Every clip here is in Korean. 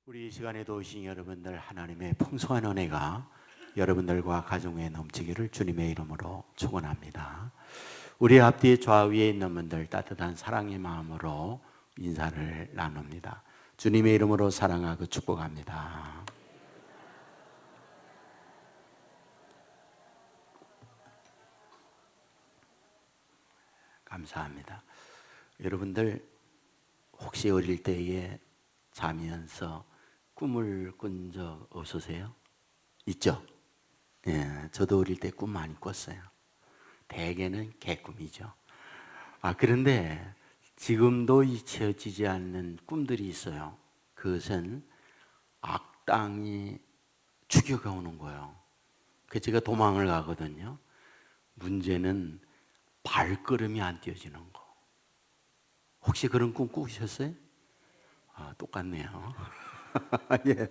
우리 이 시간에도 오신 여러분들 하나님의 풍성한 은혜가 여러분들과 가정에 넘치기를 주님의 이름으로 축원합니다. 우리 앞뒤 좌우에 있는 분들 따뜻한 사랑의 마음으로 인사를 나눕니다. 주님의 이름으로 사랑하고 축복합니다. 감사합니다. 여러분들 혹시 어릴 때에 자면서 꿈을 꾼 적 없으세요? 있죠? 예, 저도 어릴 때 꿈 많이 꿨어요. 대개는 개꿈이죠. 그런데 지금도 잊혀지지 않는 꿈들이 있어요. 그것은 악당이 추격해 오는 거예요. 그래서 제가 도망을 가거든요. 문제는 발걸음이 안 띄어지는 거. 혹시 그런 꿈 꾸셨어요? 똑같네요. 예.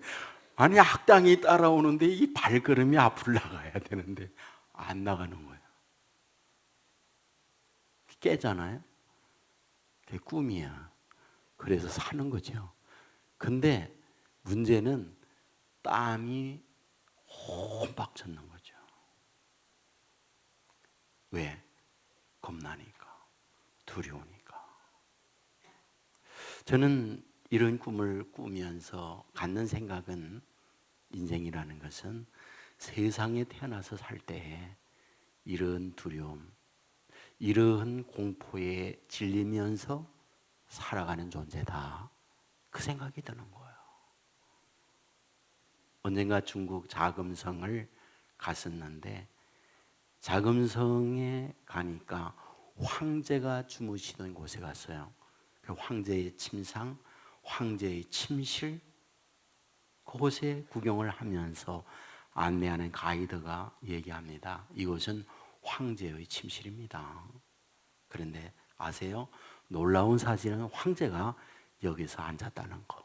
아니 악당이 따라오는데 이 발걸음이 앞으로 나가야 되는데 안 나가는 거예요. 깨잖아요. 그게 꿈이야. 그래서 사는 거죠. 근데 문제는 땀이 혼박 쳤는 거죠. 왜? 겁나니까, 두려우니까. 저는 이런 꿈을 꾸면서 갖는 생각은, 인생이라는 것은 세상에 태어나서 살 때에 이런 두려움, 이러한 공포에 질리면서 살아가는 존재다. 그 생각이 드는 거예요. 언젠가 중국 자금성을 갔었는데 자금성에 가니까 황제가 주무시던 곳에 갔어요. 그 황제의 침상, 황제의 침실, 그곳에 구경을 하면서 안내하는 가이드가 얘기합니다. 이곳은 황제의 침실입니다. 그런데 아세요? 놀라운 사실은 황제가 여기서 앉았다는 거.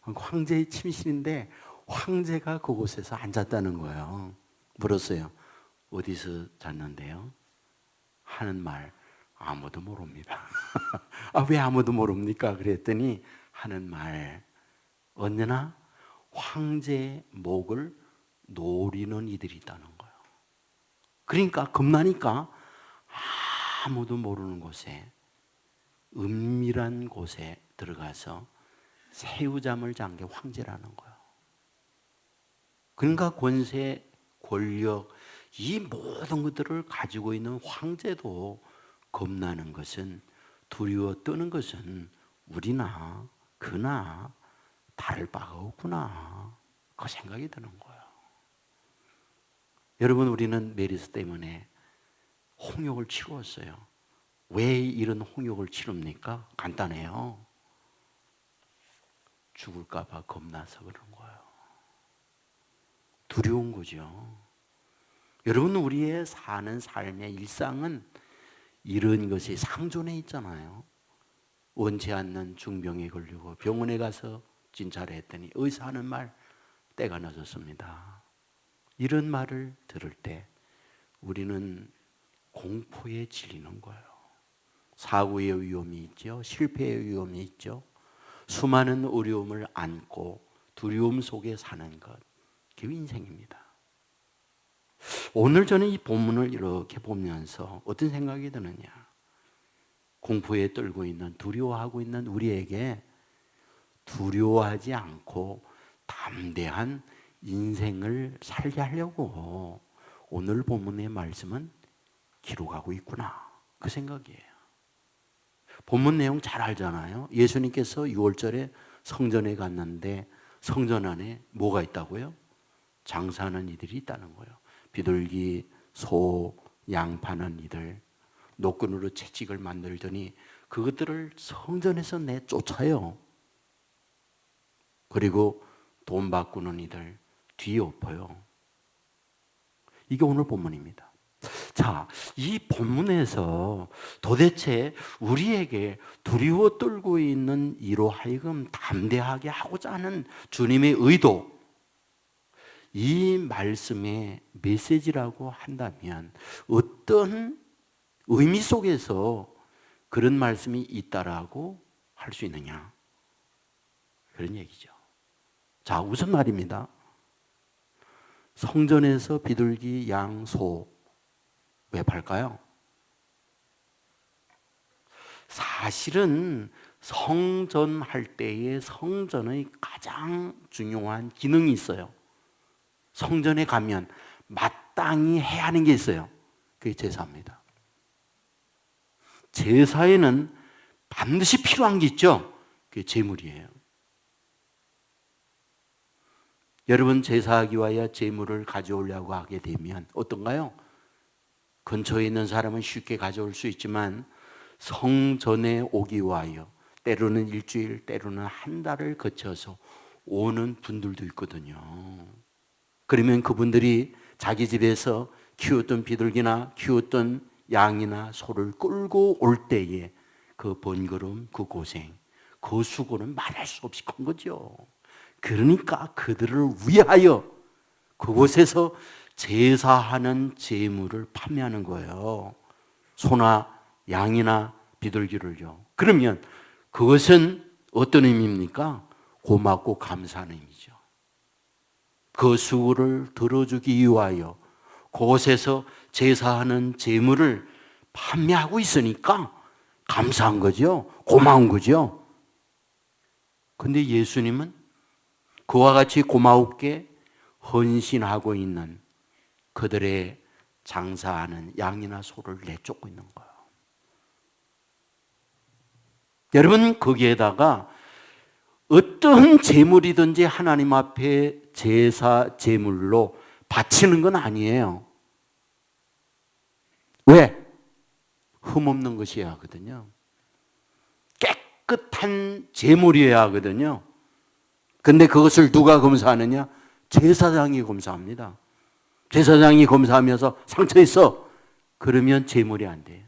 황제의 침실인데 황제가 그곳에서 앉았다는 거예요. 물었어요. 어디서 잤는데요? 하는 말 아무도 모릅니다. 왜 아무도 모릅니까? 그랬더니 하는 말, 언제나 황제의 목을 노리는 이들이 있다는 거예요. 그러니까 겁나니까 아무도 모르는 곳에, 은밀한 곳에 들어가서 새우잠을 잔 게 황제라는 거예요. 그러니까 권세, 권력, 이 모든 것들을 가지고 있는 황제도 겁나는 것은, 두려워 떠는 것은 우리나 그나 다를 바가 없구나, 그 생각이 드는 거예요. 여러분, 우리는 메르스 때문에 홍역을 치루었어요. 왜 이런 홍역을 치릅니까? 간단해요. 죽을까 봐 겁나서 그런 거예요. 두려운 거죠. 여러분, 우리의 사는 삶의 일상은 이런 것이 상존해 있잖아요. 원치 않는 중병에 걸리고 병원에 가서 진찰을 했더니 의사 하는 말, 때가 늦었습니다. 이런 말을 들을 때 우리는 공포에 질리는 거예요. 사고의 위험이 있죠. 실패의 위험이 있죠. 수많은 어려움을 안고 두려움 속에 사는 것, 그게 인생입니다. 오늘 저는 이 본문을 이렇게 보면서 어떤 생각이 드느냐, 공포에 떨고 있는, 두려워하고 있는 우리에게 두려워하지 않고 담대한 인생을 살게 하려고 오늘 본문의 말씀은 기록하고 있구나, 그 생각이에요. 본문 내용 잘 알잖아요. 예수님께서 6월절에 성전에 갔는데 성전 안에 뭐가 있다고요? 장사하는 이들이 있다는 거예요. 비둘기, 소, 양 파는 이들, 노끈으로 채찍을 만들더니 그것들을 성전에서 내쫓아요. 그리고 돈 바꾸는 이들 뒤에 엎어요. 이게 오늘 본문입니다. 자, 이 본문에서 도대체 우리에게 두려워 떨고 있는 이로 하여금 담대하게 하고자 하는 주님의 의도, 이 말씀의 메시지라고 한다면 어떤 의미 속에서 그런 말씀이 있다라고 할 수 있느냐, 그런 얘기죠. 자, 우선 말입니다. 성전에서 비둘기, 양, 소 왜 팔까요? 사실은 성전할 때에 성전의 가장 중요한 기능이 있어요. 성전에 가면 마땅히 해야 하는 게 있어요. 그게 제사입니다. 제사에는 반드시 필요한 게 있죠. 그게 제물이에요. 여러분, 제사하기 위하여 제물을 가져오려고 하게 되면 어떤가요? 근처에 있는 사람은 쉽게 가져올 수 있지만 성전에 오기 위하여 때로는 일주일, 때로는 한 달을 거쳐서 오는 분들도 있거든요. 그러면 그분들이 자기 집에서 키웠던 비둘기나 키웠던 양이나 소를 끌고 올 때에 그 번거로움, 그 고생, 그 수고는 말할 수 없이 큰 거죠. 그러니까 그들을 위하여 그곳에서 제사하는 제물을 판매하는 거예요. 소나 양이나 비둘기를요. 그러면 그것은 어떤 의미입니까? 고맙고 감사하는 의미죠. 그 수고를 들어주기 위하여 그곳에서 제사하는 제물을 판매하고 있으니까 감사한 거죠. 고마운 거죠. 근데 예수님은 그와 같이 고마웠게 헌신하고 있는 그들의 장사하는 양이나 소를 내쫓고 있는 거예요. 여러분, 거기에다가 어떤 제물이든지 하나님 앞에 제사 제물로 바치는 건 아니에요. 왜? 흠없는 것이어야 하거든요. 깨끗한 제물이어야 하거든요. 근데 그것을 누가 검사하느냐? 제사장이 검사합니다. 제사장이 검사하면서 상처 있어. 그러면 제물이 안 돼요.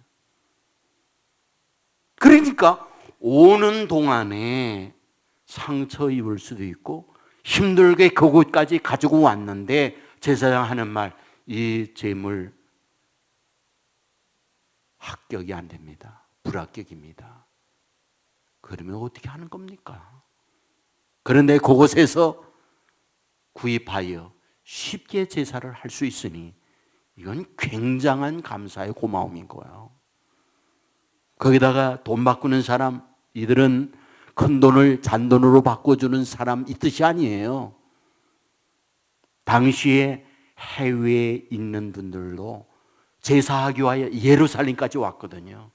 그러니까 오는 동안에 상처 입을 수도 있고 힘들게 그곳까지 가지고 왔는데 제사장 하는 말, 이 제물 합격이 안 됩니다. 불합격입니다. 그러면 어떻게 하는 겁니까? 그런데 그곳에서 구입하여 쉽게 제사를 할 수 있으니 이건 굉장한 감사의 고마움인 거예요. 거기다가 돈 바꾸는 사람, 이들은 큰 돈을 잔돈으로 바꿔주는 사람 이 뜻이 아니에요. 당시에 해외에 있는 분들도 제사하기 위하여 예루살렘까지 왔거든요.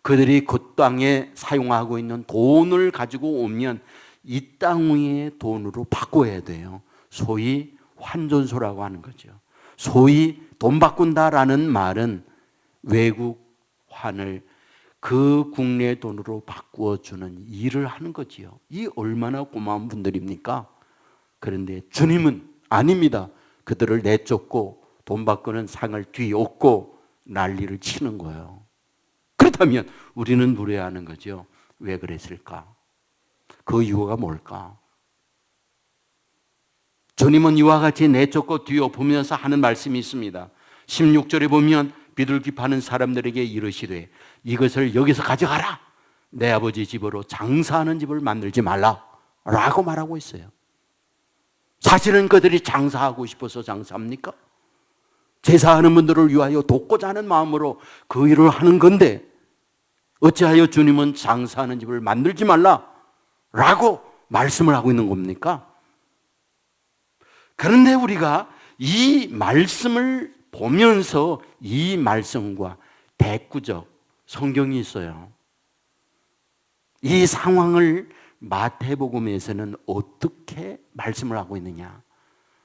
그들이 그 땅에 사용하고 있는 돈을 가지고 오면 이 땅 위의 돈으로 바꿔야 돼요. 소위 환전소라고 하는 거죠. 소위 돈 바꾼다라는 말은 외국 환을 그 국내 돈으로 바꾸어주는 일을 하는 거지요. 이 얼마나 고마운 분들입니까? 그런데 주님은 아닙니다. 그들을 내쫓고 돈 바꾸는 상을 뒤엎고 난리를 치는 거예요. 그렇다면 우리는 물어야하는 거죠. 왜 그랬을까? 그 이유가 뭘까? 주님은 이와 같이 내쫓고 뒤엎으면서 하는 말씀이 있습니다. 16절에 보면 비둘기 파는 사람들에게 이르시되 이것을 여기서 가져가라. 내 아버지 집으로 장사하는 집을 만들지 말라 라고 말하고 있어요. 사실은 그들이 장사하고 싶어서 장사합니까? 제사하는 분들을 위하여 돕고자 하는 마음으로 그 일을 하는 건데 어찌하여 주님은 장사하는 집을 만들지 말라 라고 말씀을 하고 있는 겁니까? 그런데 우리가 이 말씀을 보면서 이 말씀과 대꾸적 성경이 있어요. 이 상황을 마태복음에서는 어떻게 말씀을 하고 있느냐?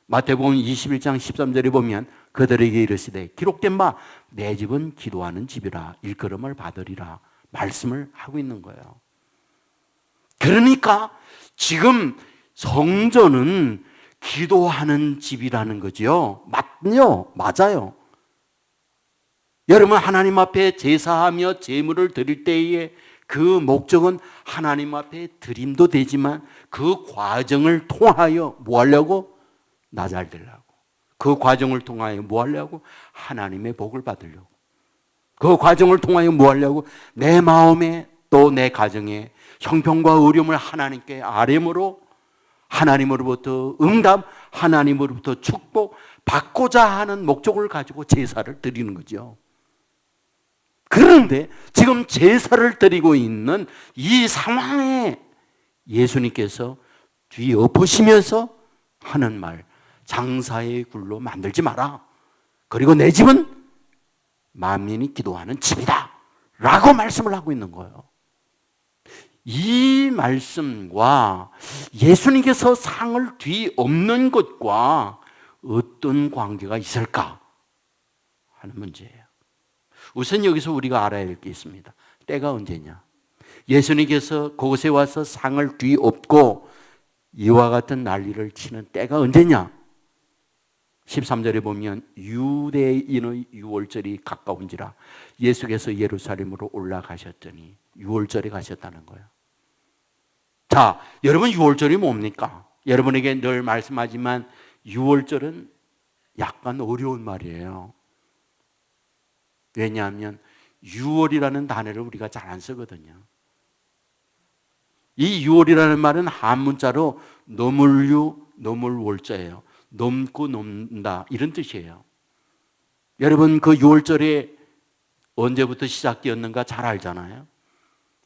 마태복음 21장 13절에 보면 그들에게 이르시되 기록된 바 내 집은 기도하는 집이라 일컬음을 받으리라 말씀을 하고 있는 거예요. 그러니까 지금 성전은 기도하는 집이라는 거죠. 맞요? 맞아요. 여러분, 하나님 앞에 제사하며 제물을 드릴 때에 그 목적은 하나님 앞에 드림도 되지만 그 과정을 통하여 뭐 하려고? 나 잘 되려고. 그 과정을 통하여 뭐 하려고? 하나님의 복을 받으려고. 그 과정을 통하여 뭐 하려고? 내 마음에 또 내 가정에 형편과 어려움을 하나님께 아뢰므로 하나님으로부터 응답, 하나님으로부터 축복 받고자 하는 목적을 가지고 제사를 드리는 거죠. 그런데 지금 제사를 드리고 있는 이 상황에 예수님께서 뒤엎으시면서 하는 말, 장사의 굴로 만들지 마라. 그리고 내 집은 만민이 기도하는 집이다 라고 말씀을 하고 있는 거예요. 이 말씀과 예수님께서 상을 뒤엎는 것과 어떤 관계가 있을까 하는 문제예요. 우선 여기서 우리가 알아야 할 게 있습니다. 때가 언제냐? 예수님께서 그곳에 와서 상을 뒤엎고 이와 같은 난리를 치는 때가 언제냐? 13절에 보면 유대인의 유월절이 가까운지라 예수께서 예루살렘으로 올라가셨더니 유월절에 가셨다는 거예요. 자, 여러분 유월절이 뭡니까? 여러분에게 늘 말씀하지만 유월절은 약간 어려운 말이에요. 왜냐하면 유월이라는 단어를 우리가 잘 안 쓰거든요. 이 유월이라는 말은 한문자로 너물유, 너물월자예요. 넘고 넘다 이런 뜻이에요. 여러분 그 유월절에 언제부터 시작되었는가 잘 알잖아요.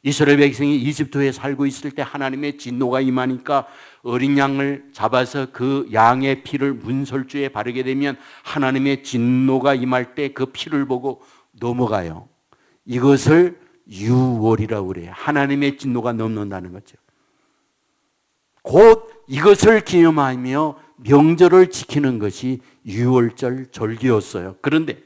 이스라엘 백성이 이집트에 살고 있을 때 하나님의 진노가 임하니까 어린 양을 잡아서 그 양의 피를 문설주에 바르게 되면 하나님의 진노가 임할 때 그 피를 보고 넘어가요. 이것을 유월이라고 그래요. 하나님의 진노가 넘는다는 거죠. 곧 이것을 기념하며 명절을 지키는 것이 유월절 절기였어요. 그런데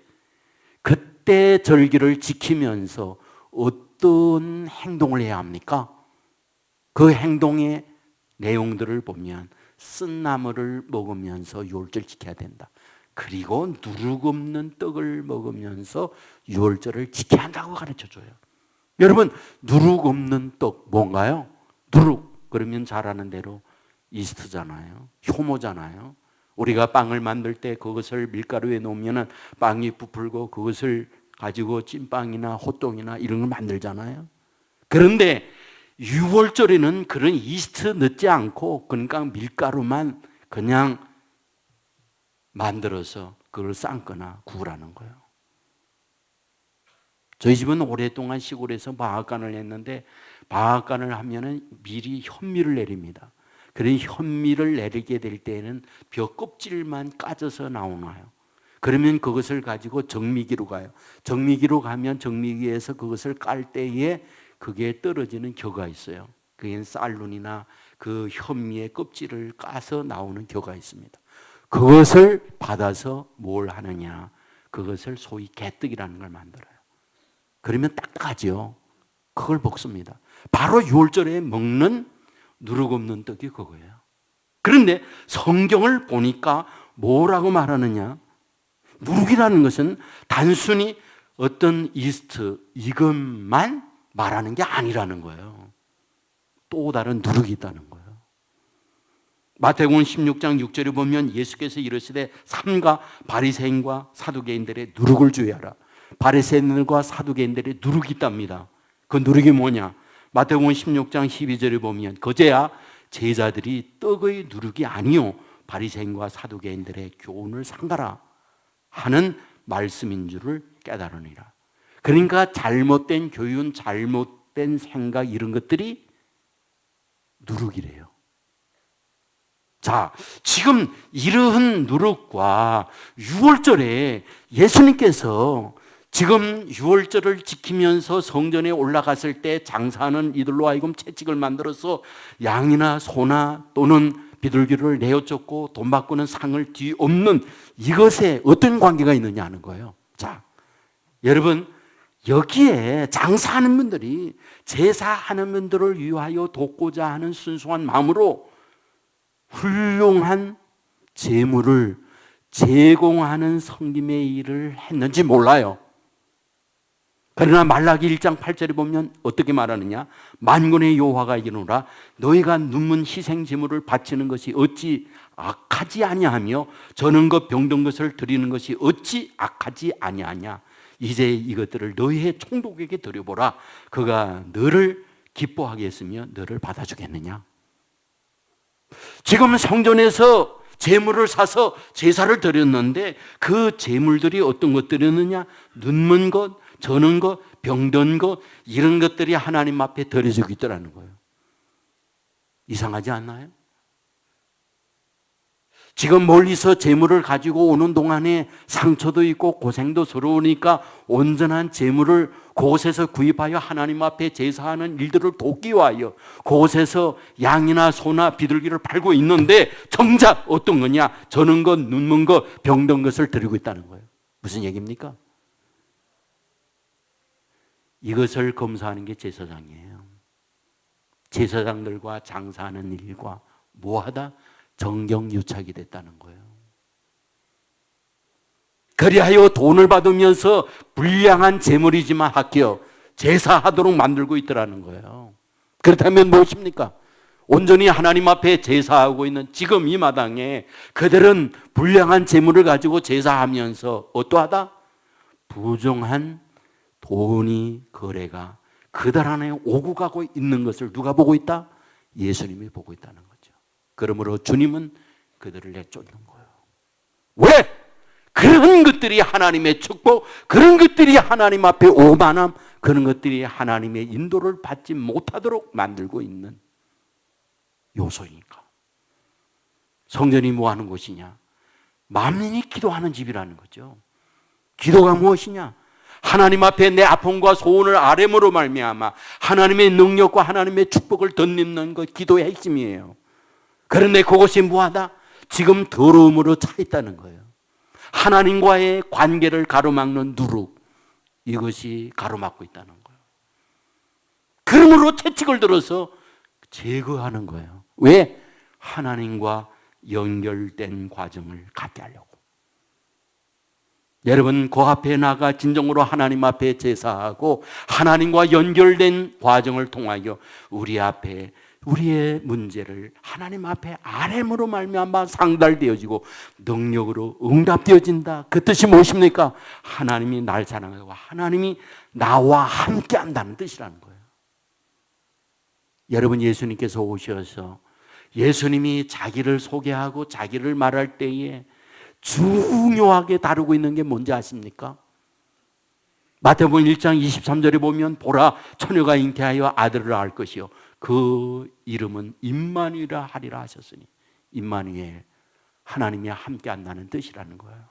그때 절기를 지키면서 어떤 행동을 해야 합니까? 그 행동의 내용들을 보면 쓴나물을 먹으면서 유월절 지켜야 된다. 그리고 누룩 없는 떡을 먹으면서 유월절을 지켜야 한다고 가르쳐줘요. 여러분 누룩 없는 떡 뭔가요? 누룩 그러면 잘 아는 대로 이스트잖아요. 효모잖아요. 우리가 빵을 만들 때 그것을 밀가루에 놓으면 빵이 부풀고 그것을 가지고 찐빵이나 호떡이나 이런 걸 만들잖아요. 그런데 유월절에는 그런 이스트 넣지 않고 그러니까 밀가루만 그냥 만들어서 그걸 삶거나 구우라는 거예요. 저희 집은 오랫동안 시골에서 방앗간을 했는데 방앗간을 하면은 미리 현미를 내립니다. 그런 현미를 내리게 될 때에는 벼 껍질만 까져서 나오나요. 그러면 그것을 가지고 정미기로 가요. 정미기로 가면 정미기에서 그것을 깔 때에 그게 떨어지는 겨가 있어요. 그게 쌀눈이나 그 현미의 껍질을 까서 나오는 겨가 있습니다. 그것을 받아서 뭘 하느냐? 그것을 소위 개떡이라는 걸 만들어요. 그러면 딱딱하죠. 그걸 먹습니다. 바로 유월절에 먹는 누룩 없는 떡이 그거예요. 그런데 성경을 보니까 뭐라고 말하느냐? 누룩이라는 것은 단순히 어떤 이스트 이것만 말하는 게 아니라는 거예요. 또 다른 누룩이 있다는 거예요. 마태복음 16장 6절에 보면 예수께서 이르시되 삼가 바리새인과 사두개인들의 누룩을 주의하라. 바리새인들과 사두개인들의 누룩이 있답니다. 그 누룩이 뭐냐? 마태복음 16장 12절에 보면 그제야 제자들이 떡의 누룩이 아니요 바리새인과 사두개인들의 교훈을 삼가라 하는 말씀인 줄을 깨달으니라. 그러니까 잘못된 교훈, 잘못된 생각 이런 것들이 누룩이래요. 자, 지금 이러한 누룩과 유월절에 예수님께서 지금 유월절을 지키면서 성전에 올라갔을 때 장사하는 이들로 하여금 채찍을 만들어서 양이나 소나 또는 비둘기를 내어쫓고 돈 바꾸는 상을 뒤엎는 이것에 어떤 관계가 있느냐 하는 거예요. 자, 여러분 여기에 장사하는 분들이 제사하는 분들을 위하여 돕고자 하는 순수한 마음으로 훌륭한 재물을 제공하는 섬김의 일을 했는지 몰라요. 그러나 말라기 1장 8절에 보면 어떻게 말하느냐? 만군의 여호와가 이르노라 너희가 눈문 희생 제물을 바치는 것이 어찌 악하지 아니하며 저는 것 병든 것을 드리는 것이 어찌 악하지 아니하냐? 이제 이것들을 너희의 총독에게 드려보라. 그가 너를 기뻐하게 했으며 너를 받아주겠느냐? 지금 성전에서 제물을 사서 제사를 드렸는데 그 제물들이 어떤 것들이었느냐? 눈먼 것, 저는 것, 병든 것, 이런 것들이 하나님 앞에 드려지고 있더라는 거예요. 이상하지 않나요? 지금 멀리서 제물을 가지고 오는 동안에 상처도 있고 고생도 스러우니까 온전한 제물을 그곳에서 구입하여 하나님 앞에 제사하는 일들을 돕기 위하여 그곳에서 양이나 소나 비둘기를 팔고 있는데 정작 어떤 거냐? 저는 것, 눈먼 것, 병든 것을 드리고 있다는 거예요. 무슨 얘기입니까? 이것을 검사하는 게 제사장이에요. 제사장들과 장사하는 일과 뭐하다? 정경유착이 됐다는 거예요. 그리하여 돈을 받으면서 불량한 재물이지만 합격 제사하도록 만들고 있더라는 거예요. 그렇다면 무엇입니까? 온전히 하나님 앞에 제사하고 있는 지금 이 마당에 그들은 불량한 재물을 가지고 제사하면서 어떠하다? 부정한 돈이 거래가 그들 안에 오고 가고 있는 것을 누가 보고 있다? 예수님이 보고 있다는 거죠. 그러므로 주님은 그들을 내쫓는 거예요. 왜? 그런 것들이 하나님의 축복, 그런 것들이 하나님 앞에 오만함, 그런 것들이 하나님의 인도를 받지 못하도록 만들고 있는 요소이니까. 성전이 뭐 하는 곳이냐? 만민이 기도하는 집이라는 거죠. 기도가 무엇이냐? 하나님 앞에 내 아픔과 소원을 아뢰므로 말미암아 하나님의 능력과 하나님의 축복을 덧입는 것, 기도의 핵심이에요. 그런데 그것이 뭐하다? 지금 더러움으로 차 있다는 거예요. 하나님과의 관계를 가로막는 누룩, 이것이 가로막고 있다는 거예요. 그러므로 채찍을 들어서 제거하는 거예요. 왜? 하나님과 연결된 과정을 갖게 하려고. 여러분, 그 앞에 나가 진정으로 하나님 앞에 제사하고 하나님과 연결된 과정을 통하여 우리 앞에 우리의 문제를 하나님 앞에 아뢰므로 말미암아 상달되어지고 능력으로 응답되어진다. 그 뜻이 무엇입니까? 하나님이 날 사랑하고 하나님이 나와 함께 한다는 뜻이라는 거예요. 여러분, 예수님께서 오셔서 예수님이 자기를 소개하고 자기를 말할 때에 중요하게 다루고 있는 게 뭔지 아십니까? 마태복음 1장 23절에 보면 보라 처녀가 잉태하여 아들을 낳을 것이요 그 이름은 임마누엘이라 하리라 하셨으니 임마누엘, 하나님이 함께 한다는 뜻이라는 거예요.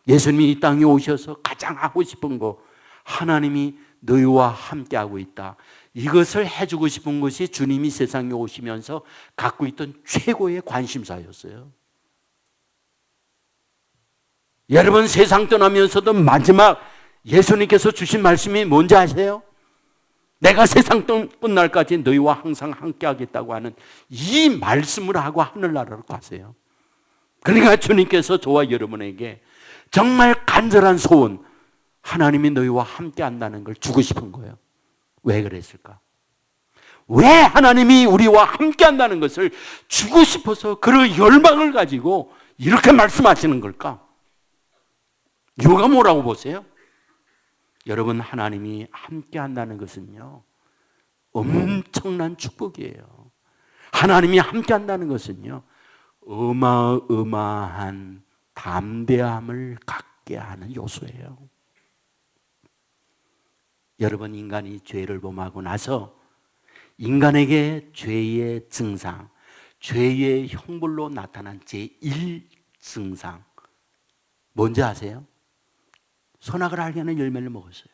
예수님이 이 땅에 오셔서 가장 하고 싶은 거, 하나님이 너희와 함께 하고 있다. 이것을 해주고 싶은 것이 주님이 세상에 오시면서 갖고 있던 최고의 관심사였어요. 여러분, 세상 떠나면서도 마지막 예수님께서 주신 말씀이 뭔지 아세요? 내가 세상 끝날까지 너희와 항상 함께 하겠다고 하는 이 말씀을 하고 하늘나라로 가세요. 그러니까 주님께서 저와 여러분에게 정말 간절한 소원, 하나님이 너희와 함께 한다는 걸 주고 싶은 거예요. 왜 그랬을까? 왜 하나님이 우리와 함께 한다는 것을 주고 싶어서 그런 열망을 가지고 이렇게 말씀하시는 걸까? 이유가 뭐라고 보세요? 여러분, 하나님이 함께 한다는 것은요, 엄청난 축복이에요. 하나님이 함께 한다는 것은요, 어마어마한 담대함을 갖게 하는 요소예요. 여러분, 인간이 죄를 범하고 나서 인간에게 죄의 증상, 죄의 형벌로 나타난 제1증상 뭔지 아세요? 선악을 알게 하는 열매를 먹었어요.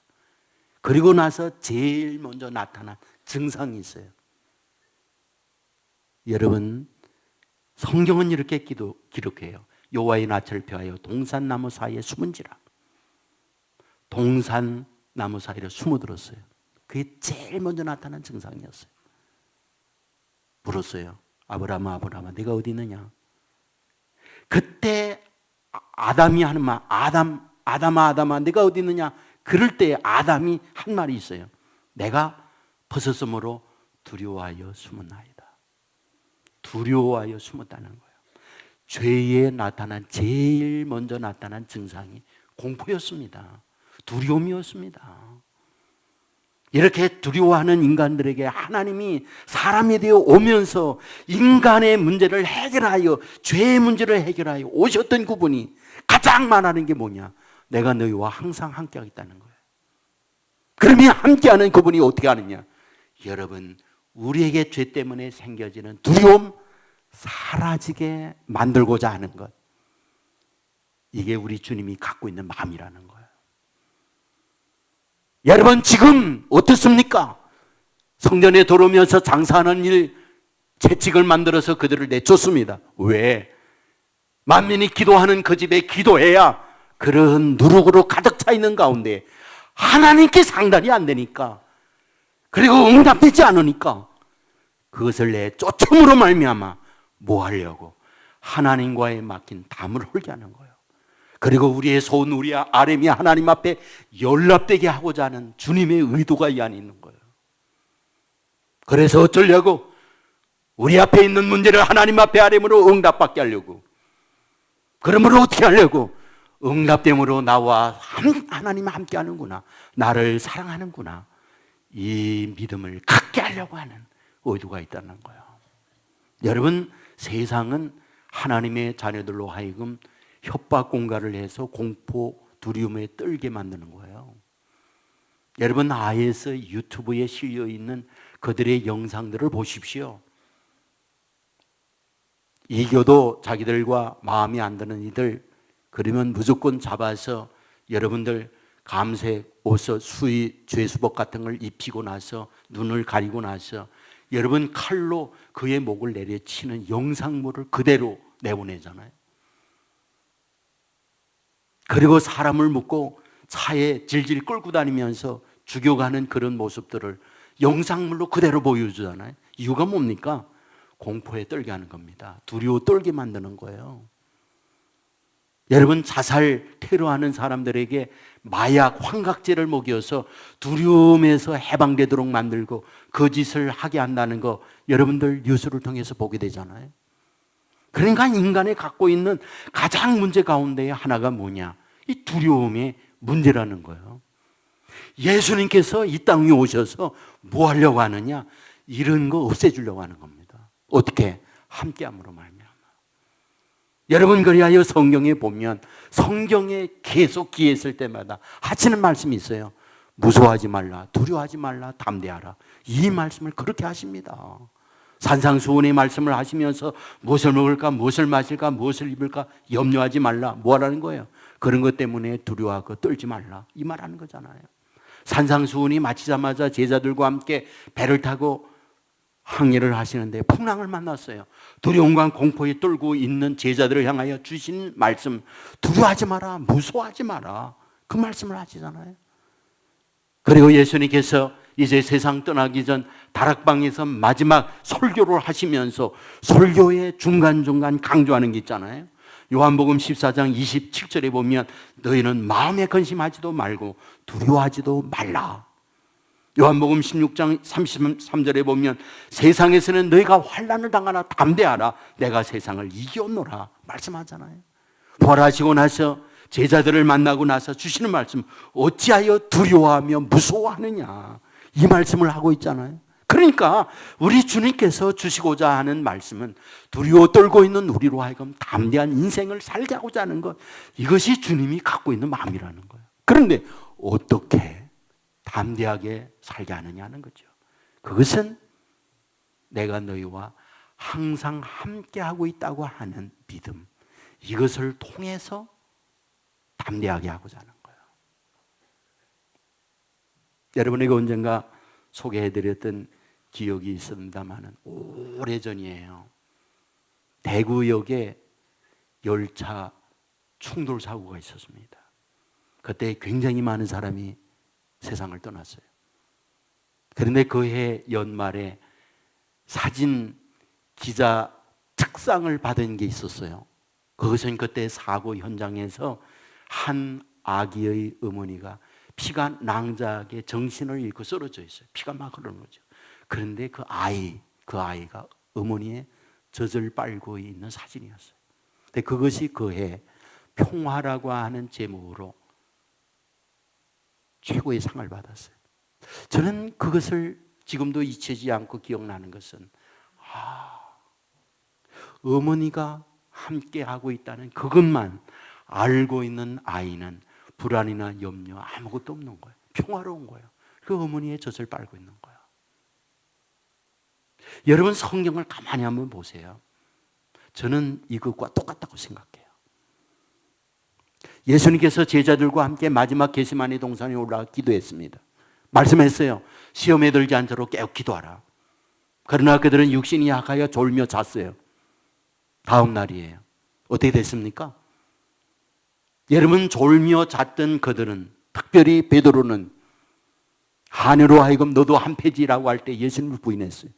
그리고 나서 제일 먼저 나타난 증상이 있어요. 여러분, 성경은 이렇게 기록해요. 여호와의 낯을 펴하여 동산나무 사이에 숨은지라. 동산나무 사이로 숨어들었어요. 그게 제일 먼저 나타난 증상이었어요. 물었어요. 아브라함아, 아브라함아, 네가 어디 있느냐? 그때 아담이 하는 말, 아담아, 네가 어디 있느냐? 그럴 때 아담이 한 말이 있어요. 내가 벗었으므로 두려워하여 숨었나이다. 두려워하여 숨었다는 거예요. 죄에 나타난 제일 먼저 나타난 증상이 공포였습니다. 두려움이었습니다. 이렇게 두려워하는 인간들에게 하나님이 사람이 되어 오면서 인간의 문제를 해결하여, 죄의 문제를 해결하여 오셨던 그분이 가장 말하는 게 뭐냐? 내가 너희와 항상 함께 하겠다는 거예요. 그러면 함께하는 그분이 어떻게 하느냐? 여러분, 우리에게 죄 때문에 생겨지는 두려움 사라지게 만들고자 하는 것, 이게 우리 주님이 갖고 있는 마음이라는 거예요. 여러분, 지금 어떻습니까? 성전에 들어오면서 장사하는 일 채찍을 만들어서 그들을 내쫓습니다. 왜? 만민이 기도하는 그 집에 기도해야 그런 누룩으로 가득 차 있는 가운데 하나님께 상달이 안 되니까, 그리고 응답되지 않으니까 그것을 내쫓음으로 말미암아 뭐 하려고? 하나님과의 맡긴 담을 홀게 하는 거예요. 그리고 우리의 손, 우리의 아뢰미 하나님 앞에 연락되게 하고자 하는 주님의 의도가 이 안에 있는 거예요. 그래서 어쩌려고? 우리 앞에 있는 문제를 하나님 앞에 아뢰므로 응답받게 하려고. 그러므로 어떻게 하려고? 응답됨으로 나와 하나님 함께 하는구나, 나를 사랑하는구나, 이 믿음을 갖게 하려고 하는 의도가 있다는 거예요. 여러분, 세상은 하나님의 자녀들로 하여금 협박 공갈을 해서 공포, 두려움에 떨게 만드는 거예요. 여러분, IS 유튜브에 실려 있는 그들의 영상들을 보십시오. 이겨도 자기들과 마음이 안 드는 이들, 그러면 무조건 잡아서 여러분들 감색, 옷, 수의, 죄수복 같은 걸 입히고 나서 눈을 가리고 나서 여러분 칼로 그의 목을 내려치는 영상물을 그대로 내보내잖아요. 그리고 사람을 묶고 차에 질질 끌고 다니면서 죽여가는 그런 모습들을 영상물로 그대로 보여주잖아요. 이유가 뭡니까? 공포에 떨게 하는 겁니다. 두려워 떨게 만드는 거예요. 여러분, 자살, 테러하는 사람들에게 마약, 환각제를 먹여서 두려움에서 해방되도록 만들고 그 짓을 하게 한다는 거 여러분들 뉴스를 통해서 보게 되잖아요. 그러니까 인간이 갖고 있는 가장 문제 가운데 하나가 뭐냐? 이 두려움의 문제라는 거예요. 예수님께서 이 땅에 오셔서 뭐 하려고 하느냐? 이런 거 없애주려고 하는 겁니다. 어떻게? 함께함으로 말미암아. 여러분, 그리하여 성경에 보면 성경에 계속 기했을 때마다 하시는 말씀이 있어요. 무서워하지 말라, 두려워하지 말라, 담대하라. 이 말씀을 그렇게 하십니다. 산상수훈의 말씀을 하시면서 무엇을 먹을까, 무엇을 마실까, 무엇을 입을까 염려하지 말라. 뭐 하라는 거예요? 그런 것 때문에 두려워하고 떨지 말라, 이 말하는 거잖아요. 산상수훈이 마치자마자 제자들과 함께 배를 타고 항해를 하시는데 풍랑을 만났어요. 두려움과 공포에 떨고 있는 제자들을 향하여 주신 말씀, 두려워하지 마라, 무서워하지 마라, 그 말씀을 하시잖아요. 그리고 예수님께서 이제 세상 떠나기 전 다락방에서 마지막 설교를 하시면서 설교의 중간중간 강조하는 게 있잖아요. 요한복음 14장 27절에 보면 너희는 마음에 근심하지도 말고 두려워하지도 말라. 요한복음 16장 33절에 보면 세상에서는 너희가 환난을 당하나 담대하라, 내가 세상을 이겼노라 말씀하잖아요. 부활하시고 나서 제자들을 만나고 나서 주시는 말씀, 어찌하여 두려워하며 무서워하느냐, 이 말씀을 하고 있잖아요. 그러니까 우리 주님께서 주시고자 하는 말씀은 두려워 떨고 있는 우리로 하여금 담대한 인생을 살게 하고자 하는 것, 이것이 주님이 갖고 있는 마음이라는 거예요. 그런데 어떻게 담대하게 살게 하느냐는 거죠. 그것은 내가 너희와 항상 함께하고 있다고 하는 믿음, 이것을 통해서 담대하게 하고자 하는 거예요. 여러분에게 언젠가 소개해드렸던 기억이 있습니다만 오래전이에요. 대구역에 열차 충돌 사고가 있었습니다. 그때 굉장히 많은 사람이 세상을 떠났어요. 그런데 그 해 연말에 사진 기자 특상을 받은 게 있었어요. 그것은 그때 사고 현장에서 한 아기의 어머니가 피가 낭자하게 정신을 잃고 쓰러져 있어요. 피가 막 흐르는 거죠. 그런데 그 아이가 어머니의 젖을 빨고 있는 사진이었어요. 근데 그것이 그 해 평화라고 하는 제목으로 최고의 상을 받았어요. 저는 그것을 지금도 잊혀지지 않고 기억나는 것은 어머니가 함께하고 있다는 그것만 알고 있는 아이는 불안이나 염려 아무것도 없는 거예요. 평화로운 거예요. 그 어머니의 젖을 빨고 있는 거예요. 여러분 성경을 가만히 한번 보세요. 저는 이것과 똑같다고 생각해요. 예수님께서 제자들과 함께 마지막 겟세마네 동산에 올라가 기도했습니다. 말씀했어요. 시험에 들지 않도록 깨어 기도하라. 그러나 그들은 육신이 약하여 졸며 잤어요. 다음 날이에요. 어떻게 됐습니까? 여러분 졸며 잤던 그들은, 특별히 베드로는 하늘로 하여금 너도 한패지라고 할 때 예수님을 부인했어요.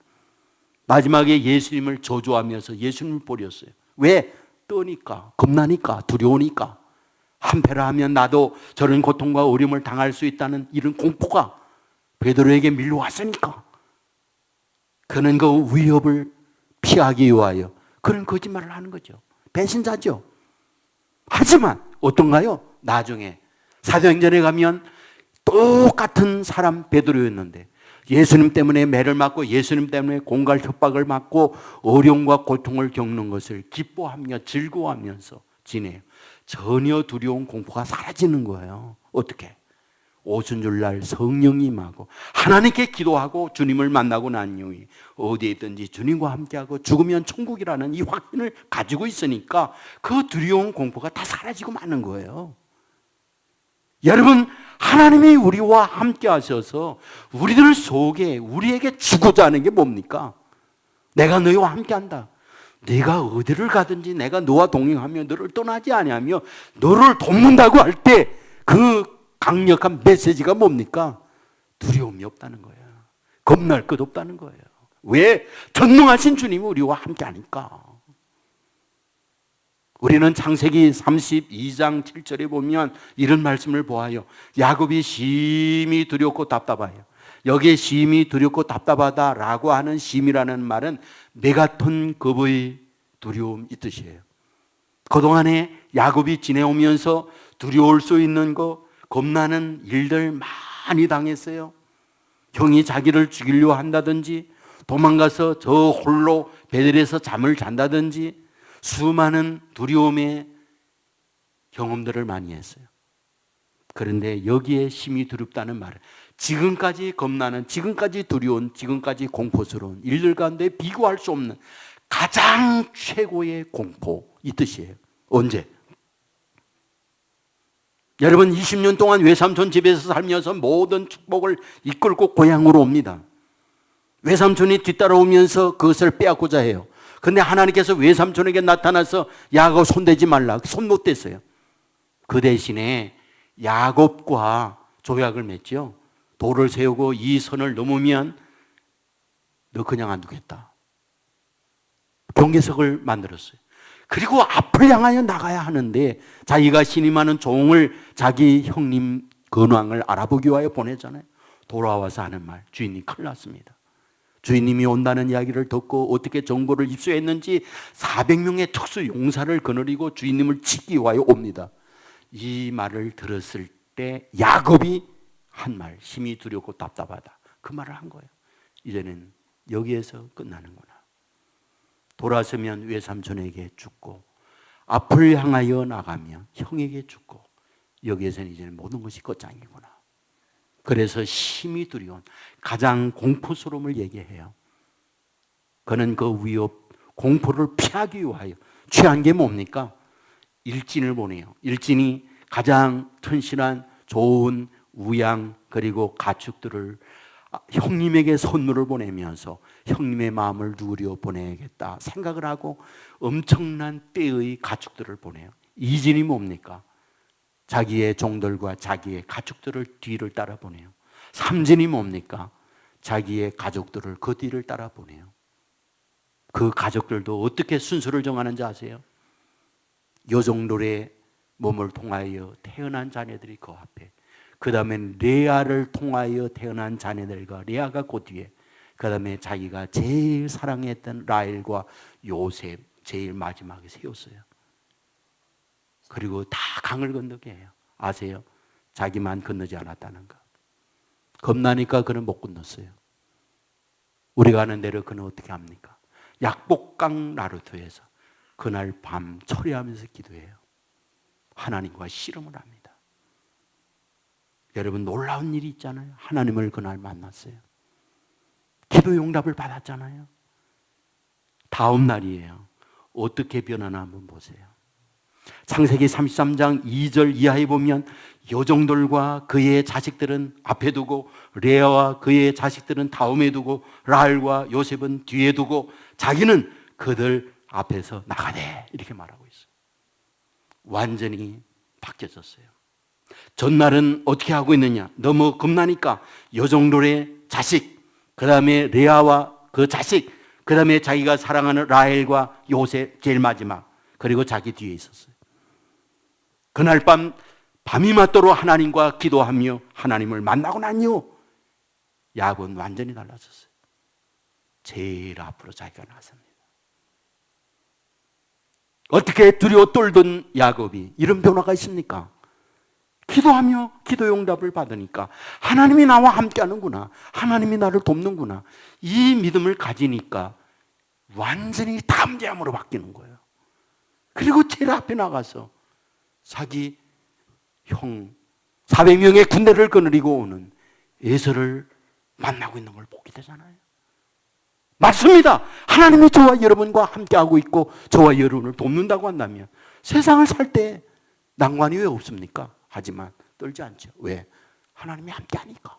마지막에 예수님을 저주하면서 예수님을 버렸어요. 왜? 떠니까, 겁나니까, 두려우니까. 한패라 하면 나도 저런 고통과 어려움을 당할 수 있다는 이런 공포가 베드로에게 밀려왔으니까 그는 그 위협을 피하기 위하여 그런 거짓말을 하는 거죠. 배신자죠. 하지만 어떤가요? 나중에 사도행전에 가면 똑같은 사람 베드로였는데 예수님 때문에 매를 맞고 예수님 때문에 공갈 협박을 맞고 어려움과 고통을 겪는 것을 기뻐하며 즐거워하면서 지내요. 전혀 두려운 공포가 사라지는 거예요. 어떻게? 오순절날 성령이 임하고 하나님께 기도하고 주님을 만나고 난 이후에 어디에 있든지 주님과 함께하고 죽으면 천국이라는 이 확신을 가지고 있으니까 그 두려운 공포가 다 사라지고 마는 거예요. 여러분 하나님이 우리와 함께 하셔서 우리들 속에 우리에게 주고자 하는 게 뭡니까? 내가 너희와 함께 한다. 네가 어디를 가든지 내가 너와 동행하며 너를 떠나지 아니하며 너를 돕는다고 할 때 그 강력한 메시지가 뭡니까? 두려움이 없다는 거예요. 겁날 것 없다는 거예요. 왜? 전능하신 주님이 우리와 함께 하니까. 우리는 창세기 32장 7절에 보면 이런 말씀을 보아요. 야곱이 심히 두렵고 답답해요. 여기에 심히 두렵고 답답하다라고 하는 심이라는 말은 메가톤 급의 두려움 이 뜻이에요. 그동안에 야곱이 지내오면서 두려울 수 있는 거 겁나는 일들 많이 당했어요. 형이 자기를 죽이려 한다든지 도망가서 저 홀로 베들에서 잠을 잔다든지 수많은 두려움의 경험들을 많이 했어요. 그런데 여기에 심히 두렵다는 말은 지금까지 겁나는, 지금까지 두려운, 지금까지 공포스러운 일들 가운데 비교할 수 없는 가장 최고의 공포 이 뜻이에요. 언제? 여러분 20년 동안 외삼촌 집에서 살면서 모든 축복을 이끌고 고향으로 옵니다. 외삼촌이 뒤따라오면서 그것을 빼앗고자 해요. 그런데 하나님께서 외삼촌에게 나타나서 야곱 손대지 말라, 손 못 댔어요. 그 대신에 야곱과 조약을 맺죠. 돌을 세우고 이 선을 넘으면 너 그냥 안 두겠다. 경계석을 만들었어요. 그리고 앞을 향하여 나가야 하는데 자기가 신임하는 종을 자기 형님 근황을 알아보기 위하여 보내잖아요. 돌아와서 하는 말, 주인님 큰일 났습니다. 주인님이 온다는 이야기를 듣고 어떻게 정보를 입수했는지 400명의 특수 용사를 거느리고 주인님을 치기 위하여 옵니다. 이 말을 들었을 때 야곱이 한 말, 심히 두렵고 답답하다. 그 말을 한 거예요. 이제는 여기에서 끝나는구나. 돌아서면 외삼촌에게 죽고 앞을 향하여 나가면 형에게 죽고 여기에서는 이제는 모든 것이 끝장이구나. 그래서 심히 두려운 가장 공포스러움을 얘기해요. 그는 그 위협, 공포를 피하기 위하여 취한 게 뭡니까? 일진을 보내요. 일진이 가장 튼실한 좋은 우양 그리고 가축들을 형님에게 선물을 보내면서 형님의 마음을 누려 보내야겠다 생각을 하고 엄청난 떼의 가축들을 보내요. 이진이 뭡니까? 자기의 종들과 자기의 가축들을 뒤를 따라 보내요. 삼진이 뭡니까? 자기의 가족들을 그 뒤를 따라 보내요. 그 가족들도 어떻게 순서를 정하는지 아세요? 여종들의 몸을 통하여 태어난 자녀들이 그 앞에, 그 다음에 레아를 통하여 태어난 자녀들과 레아가 그 뒤에, 그 다음에 자기가 제일 사랑했던 라헬과 요셉 제일 마지막에 세웠어요. 그리고 다 강을 건너게 해요. 아세요? 자기만 건너지 않았다는 것. 겁나니까 그는 못 건넜어요. 우리가 아는 대로 그는 어떻게 합니까? 약복강 나루터에서 그날 밤 철회하면서 기도해요. 하나님과 씨름을 합니다. 여러분, 놀라운 일이 있잖아요. 하나님을 그날 만났어요. 기도 용답을 받았잖아요. 다음 날이에요. 어떻게 변하나 한번 보세요. 창세기 33장 2절 이하에 보면 여종들과 그의 자식들은 앞에 두고 레아와 그의 자식들은 다음에 두고 라헬과 요셉은 뒤에 두고 자기는 그들 앞에서 나가되 이렇게 말하고 있어요. 완전히 바뀌어졌어요. 전날은 어떻게 하고 있느냐? 너무 겁나니까 여종들의 자식, 그 다음에 레아와 그 자식, 그 다음에 자기가 사랑하는 라헬과 요셉 제일 마지막, 그리고 자기 뒤에 있었어요. 그날 밤이 맞도록 하나님과 기도하며 하나님을 만나고 나니요, 야곱은 완전히 달라졌어요. 제일 앞으로 자기가 나섭니다. 어떻게 두려워 떨던 야곱이 이런 변화가 있습니까? 기도하며 기도 용답을 받으니까 하나님이 나와 함께 하는구나, 하나님이 나를 돕는구나, 이 믿음을 가지니까 완전히 담대함으로 바뀌는 거예요. 그리고 제일 앞에 나가서 자기 형 400명의 군대를 거느리고 오는 에서를 만나고 있는 걸 보게 되잖아요. 맞습니다. 하나님이 저와 여러분과 함께하고 있고 저와 여러분을 돕는다고 한다면 세상을 살 때 난관이 왜 없습니까? 하지만 떨지 않죠. 왜? 하나님이 함께하니까.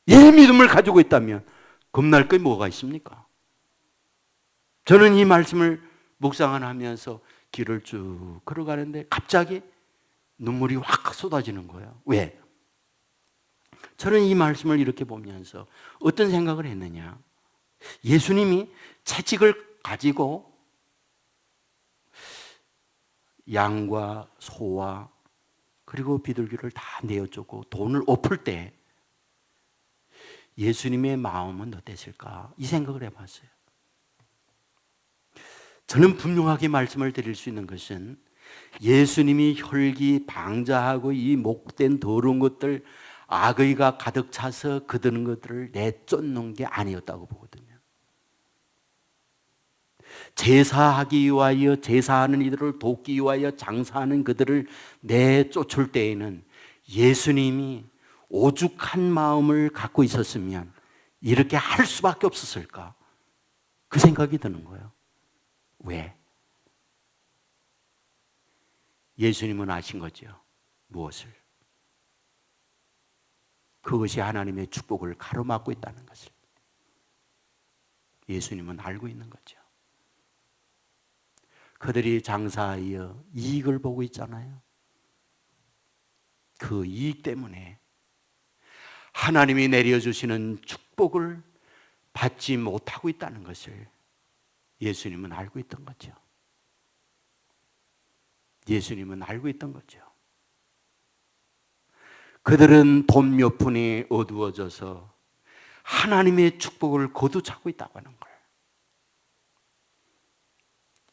이 믿음을 가지고 있다면 겁날 게 뭐가 있습니까? 저는 이 말씀을 묵상하면서 길을 쭉 걸어가는데 갑자기 눈물이 확 쏟아지는 거예요. 왜? 저는 이 말씀을 이렇게 보면서 어떤 생각을 했느냐? 예수님이 채찍을 가지고 양과 소와 그리고 비둘기를 다 내어주고 돈을 엎을 때 예수님의 마음은 어땠을까? 이 생각을 해봤어요. 저는 분명하게 말씀을 드릴 수 있는 것은 예수님이 혈기 방자하고 이 목된 더러운 것들, 악의가 가득 차서 그드는 것들을 내쫓는 게 아니었다고 보거든요. 제사하기 위하여 제사하는 이들을 돕기 위하여 장사하는 그들을 내쫓을 때에는 예수님이 오죽한 마음을 갖고 있었으면 이렇게 할 수밖에 없었을까? 그 생각이 드는 거예요. 왜? 예수님은 아신 거죠. 무엇을? 그것이 하나님의 축복을 가로막고 있다는 것을 예수님은 알고 있는 거죠. 그들이 장사하여 이익을 보고 있잖아요. 그 이익 때문에 하나님이 내려주시는 축복을 받지 못하고 있다는 것을 예수님은 알고 있던 거죠. 예수님은 알고 있던 거죠. 그들은 돈 몇 푼에 어두워져서 하나님의 축복을 거두찾고 있다고 하는 걸,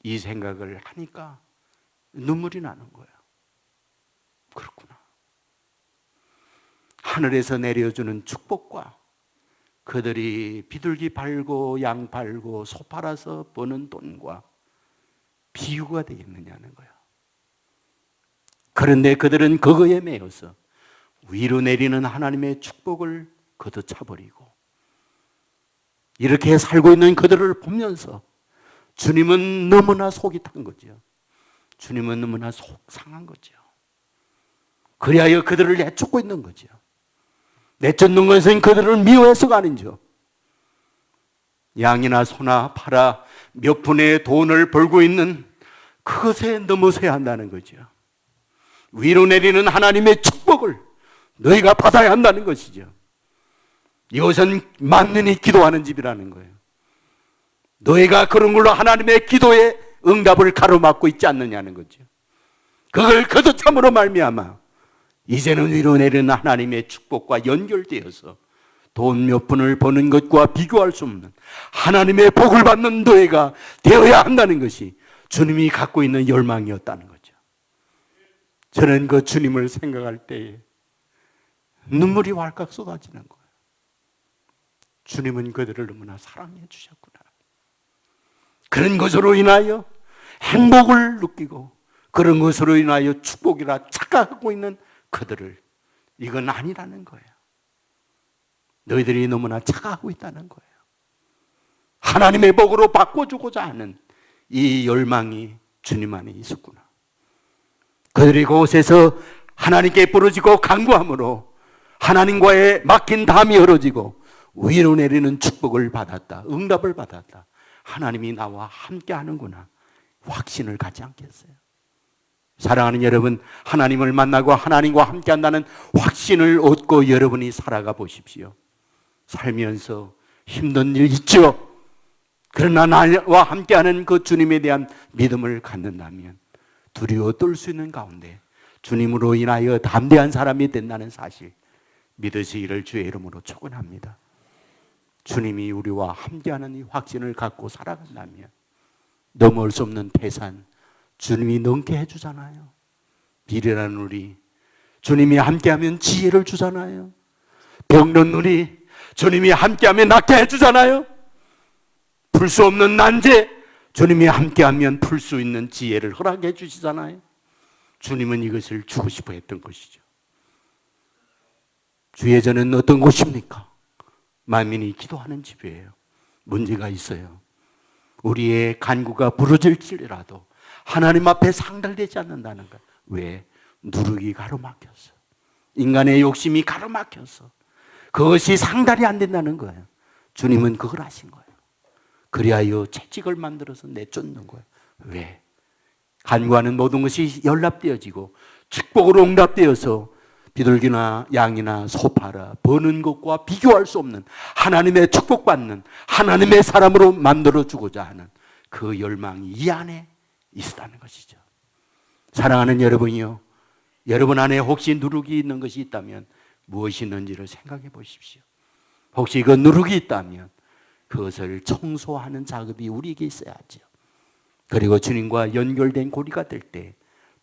이 생각을 하니까 눈물이 나는 거예요. 그렇구나. 하늘에서 내려주는 축복과 그들이 비둘기 팔고 양 팔고 소 팔아서 버는 돈과 비유가 되겠느냐는 거예요. 그런데 그들은 그거에 매여서 위로 내리는 하나님의 축복을 걷어차버리고 이렇게 살고 있는 그들을 보면서 주님은 너무나 속이 탄 거죠. 주님은 너무나 속상한 거죠. 그리하여 그들을 내쫓고 있는 거죠. 내쫓는 것은 그들을 미워해서가 아니죠. 양이나 소나 팔아 몇 푼의 돈을 벌고 있는 그것에 넘어서야 한다는 거죠. 위로 내리는 하나님의 축복을 너희가 받아야 한다는 것이죠. 이것은 만년히 기도하는 집이라는 거예요. 너희가 그런 걸로 하나님의 기도에 응답을 가로막고 있지 않느냐는 거죠. 그걸 걷어참으로 말미암아 이제는 위로 내리는 하나님의 축복과 연결되어서 돈 몇 푼을 버는 것과 비교할 수 없는 하나님의 복을 받는 너희가 되어야 한다는 것이 주님이 갖고 있는 열망이었다는 거죠. 저는 그 주님을 생각할 때에 눈물이 왈칵 쏟아지는 거예요. 주님은 그들을 너무나 사랑해 주셨구나. 그런 것으로 인하여 행복을 느끼고 그런 것으로 인하여 축복이라 착각하고 있는 그들을, 이건 아니라는 거예요. 너희들이 너무나 착각하고 있다는 거예요. 하나님의 복으로 바꿔주고자 하는 이 열망이 주님 안에 있었구나. 그들이 그곳에서 하나님께 부르짖고 간구함으로 하나님과의 막힌 담이 열어지고 위로 내리는 축복을 받았다. 응답을 받았다. 하나님이 나와 함께 하는구나. 확신을 갖지 않겠어요? 사랑하는 여러분, 하나님을 만나고 하나님과 함께 한다는 확신을 얻고 여러분이 살아가 보십시오. 살면서 힘든 일 있죠? 그러나 나와 함께하는 그 주님에 대한 믿음을 갖는다면 두려워 떨 수 있는 가운데 주님으로 인하여 담대한 사람이 된다는 사실 믿으시기를 주의 이름으로 축원합니다. 주님이 우리와 함께하는 이 확신을 갖고 살아간다면 넘어올 수 없는 태산 주님이 넘게 해주잖아요. 미련한 우리 주님이 함께하면 지혜를 주잖아요. 병든 우리 주님이 함께하면 낫게 해주잖아요. 풀 수 없는 난제 주님이 함께하면 풀 수 있는 지혜를 허락해 주시잖아요. 주님은 이것을 주고 싶어 했던 것이죠. 주의 전은 어떤 곳입니까? 만민이 기도하는 집이에요. 문제가 있어요. 우리의 간구가 부러질지라도 하나님 앞에 상달되지 않는다는 것. 왜? 누룩이 가로막혔어. 인간의 욕심이 가로막혔어. 그것이 상달이 안 된다는 거예요. 주님은 그걸 하신 거예요. 그리하여 채찍을 만들어서 내쫓는 거예요. 왜? 간구하는 모든 것이 연락되어지고 축복으로 응답되어서 비둘기나 양이나 소파라 버는 것과 비교할 수 없는 하나님의 축복받는 하나님의 사람으로 만들어주고자 하는 그 열망이 이 안에 있었다는 것이죠. 사랑하는 여러분이요, 여러분 안에 혹시 누룩이 있는 것이 있다면 무엇이 있는지를 생각해 보십시오. 혹시 그 누룩이 있다면 그것을 청소하는 작업이 우리에게 있어야죠. 그리고 주님과 연결된 고리가 될 때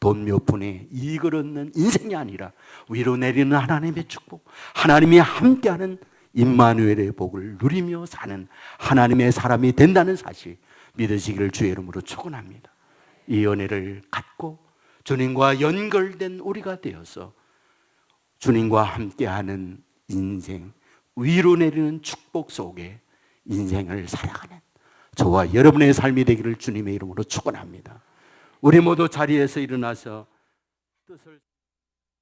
돈 몇 푼에 이익을 얻는 인생이 아니라 위로 내리는 하나님의 축복, 하나님이 함께하는 임마누엘의 복을 누리며 사는 하나님의 사람이 된다는 사실 믿으시기를 주의 이름으로 축원합니다. 이 은혜를 갖고 주님과 연결된 우리가 되어서 주님과 함께하는 인생, 위로 내리는 축복 속에 인생을 살아가는 저와 여러분의 삶이 되기를 주님의 이름으로 축원합니다. 우리 모두 자리에서 일어나서 뜻을